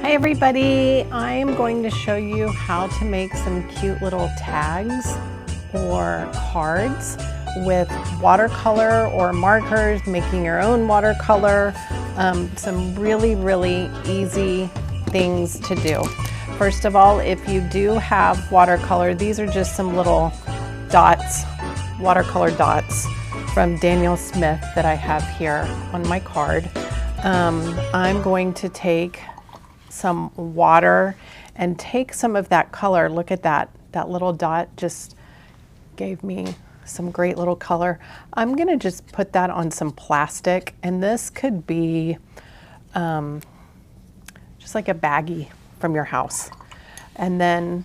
Hi everybody, I'm going to show you how to make some cute little tags or cards with watercolor or markers, making your own watercolor, some really easy things to do. First of all, if you do have watercolor, these are just some little dots, watercolor dots from Daniel Smith that I have here on my card. I'm going to take some water and take some of that color. Look at that. That little dot just gave me some great little color. I'm gonna just put that on some plastic, and this could be just like a baggie from your house. And then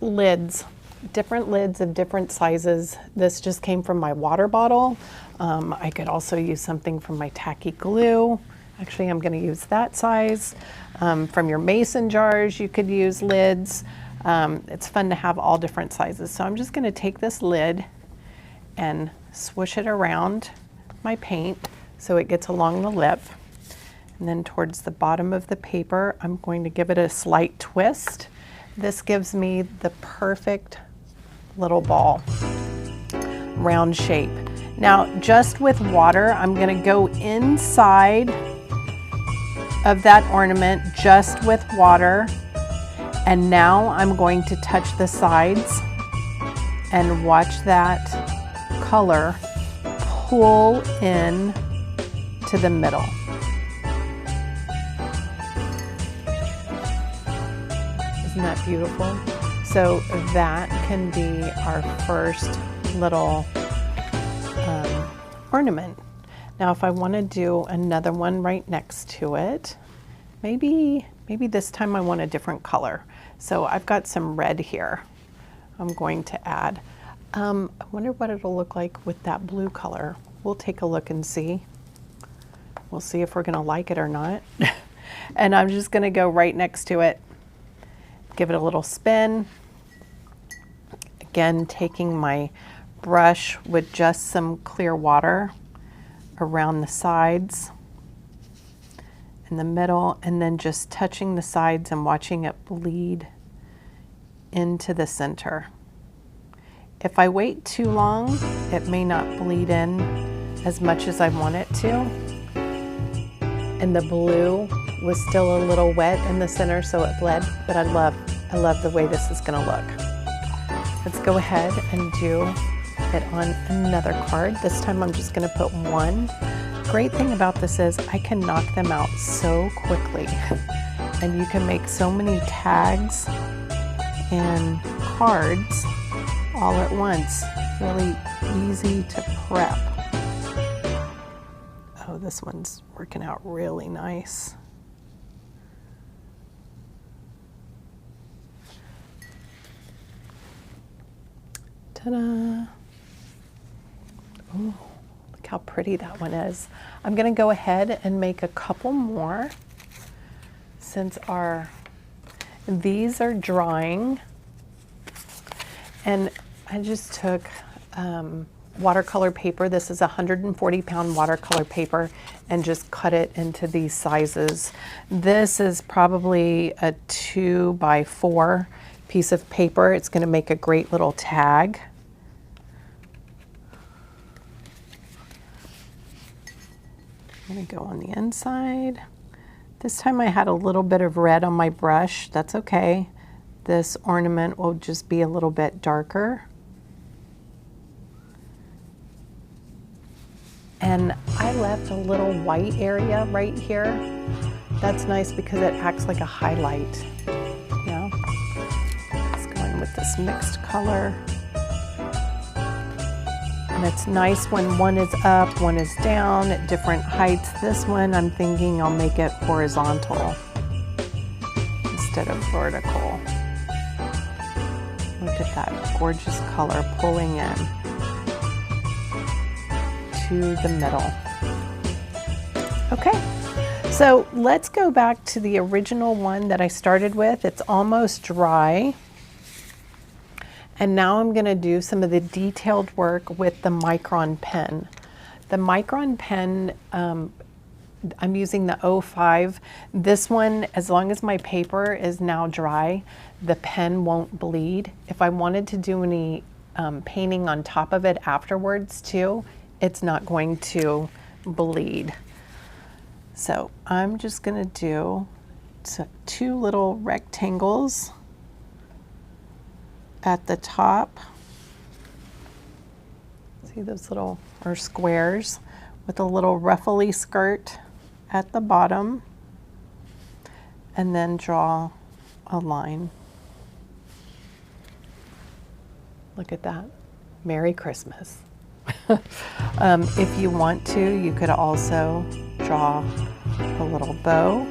lids, different lids of different sizes. This just came from my water bottle. I could also use something from my tacky glue. Actually, I'm going to use that size. From your mason jars, you could use lids. It's fun to have all different sizes. So I'm just going to take this lid and swoosh it around my paint so it gets along the lip. And then towards the bottom of the paper, I'm going to give it a slight twist. This gives me the perfect little ball, round shape. Now, just with water, I'm going to go inside of that ornament just with water, and now I'm going to touch the sides and watch that color pull in to the middle. Isn't that beautiful? So that can be our first little ornament. Now, if I want to do another one right next to it, maybe this time I want a different color. So I've got some red here I'm going to add. I wonder what it'll look like with that blue color. We'll take a look and see. We'll see if we're going to like it or not. And I'm just going to go right next to it, give it a little spin. Again, taking my brush with just some clear water around the sides, in the middle, and then just touching the sides and watching it bleed into the center. If I wait too long, it may not bleed in as much as I want it to. And the blue was still a little wet in the center, so it bled, but I love the way this is gonna look. Let's go ahead and do it on another card. This time I'm just going to put one. Great thing about this is I can knock them out so quickly, and you can make so many tags and cards all at once. Really easy to prep. Oh, this one's working out really nice. Ta-da! Oh, look how pretty that one is. I'm going to go ahead and make a couple more since these are drying. And I just took watercolor paper. This is a 140-pound watercolor paper, and just cut it into these sizes. This is probably a 2x4 piece of paper. It's going to make a great little tag. I'm going to go on the inside. This time I had a little bit of red on my brush. That's okay. This ornament will just be a little bit darker. And I left a little white area right here. That's nice because it acts like a highlight. You know? Let's go in with this mixed color. And it's nice when one is up, one is down at different heights. This one, I'm thinking I'll make it horizontal instead of vertical. Look at that gorgeous color pulling in to the middle. Okay, so let's go back to the original one that I started with. It's almost dry. And now I'm going to do some of the detailed work with the Micron pen. The Micron pen I'm using the 05. This one, as long as my paper is now dry, the pen won't bleed. If I wanted to do any painting on top of it afterwards too, it's not going to bleed. So I'm just gonna do two little rectangles at the top. See those little, or squares, with a little ruffly skirt at the bottom, and then draw a line. Look at that. Merry Christmas. If you want to, you could also draw a little bow.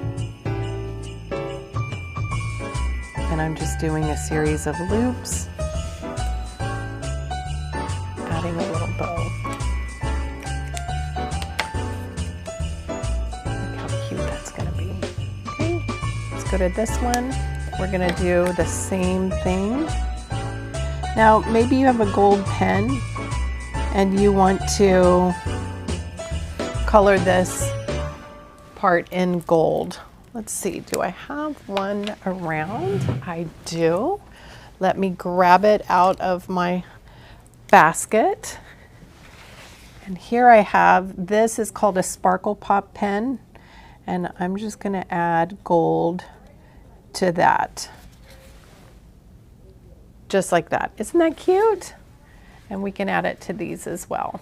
And I'm just doing a series of loops, adding a little bow. Look how cute that's gonna be. Okay, let's go to this one. We're gonna do the same thing. Now, maybe you have a gold pen and you want to color this part in gold. Let's see, do I have one around? I do. Let me grab it out of my basket. And here I have, this is called a Sparkle Pop pen, and I'm just gonna add gold to that. Just like that. Isn't that cute? And we can add it to these as well.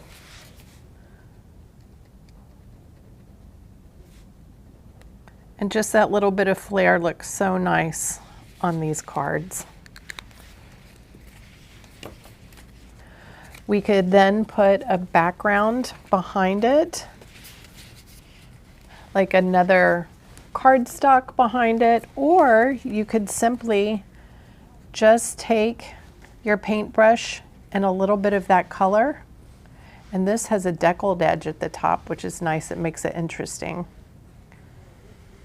And just that little bit of flair looks so nice on these cards. We could then put a background behind it, like another cardstock behind it, or you could simply just take your paintbrush and a little bit of that color, and this has a deckled edge at the top, which is nice. It makes it interesting.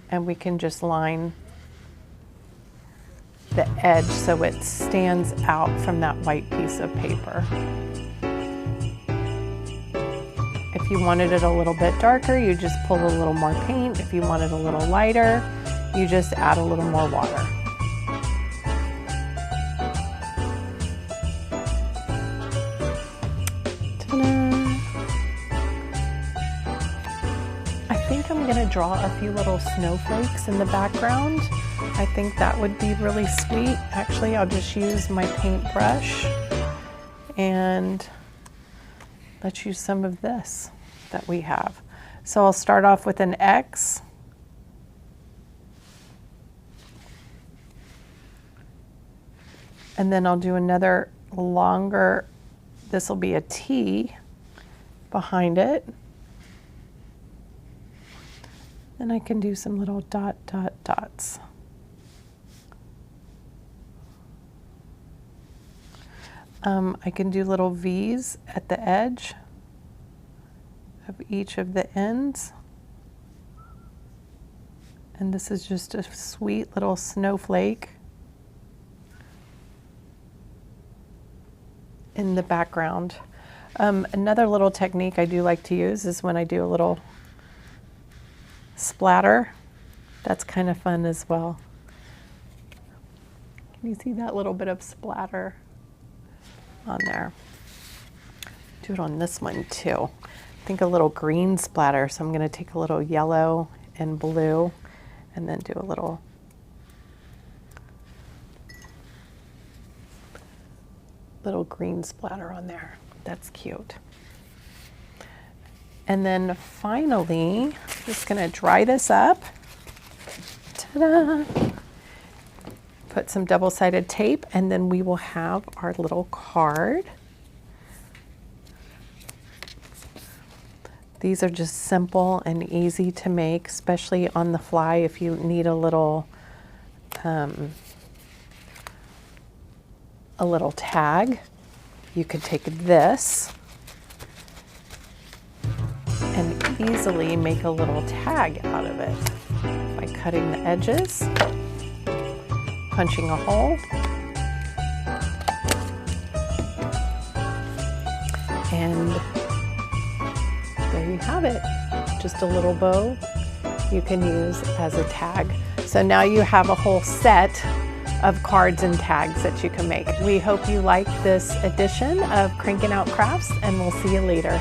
And we can just line the edge so it stands out from that white piece of paper. If you wanted it a little bit darker, you just pull a little more paint. If you want it a little lighter, you just add a little more water. I'm going to draw a few little snowflakes in the background. I think that would be really sweet. Actually, I'll just use my paintbrush, and let's use some of this that we have. So I'll start off with an X. And then I'll do another longer, this will be a T behind it. Then I can do some little dot, dot, dots. I can do little V's at the edge of each of the ends. And this is just a sweet little snowflake in the background. Another little technique I do like to use is when I do a little splatter. That's kind of fun as well. Can you see that little bit of splatter on there? Do it on this one too. I think a little green splatter, so I'm going to take a little yellow and blue and then do a little green splatter on there. That's cute. And then finally, just gonna dry this up. Ta-da! Put some double-sided tape, and then we will have our little card. These are just simple and easy to make, especially on the fly if you need a little tag. You could take this and easily make a little tag out of it by cutting the edges, punching a hole, and there you have it. Just a little bow you can use as a tag. So now you have a whole set of cards and tags that you can make. We hope you like this edition of Cranking Out Crafts, and we'll see you later.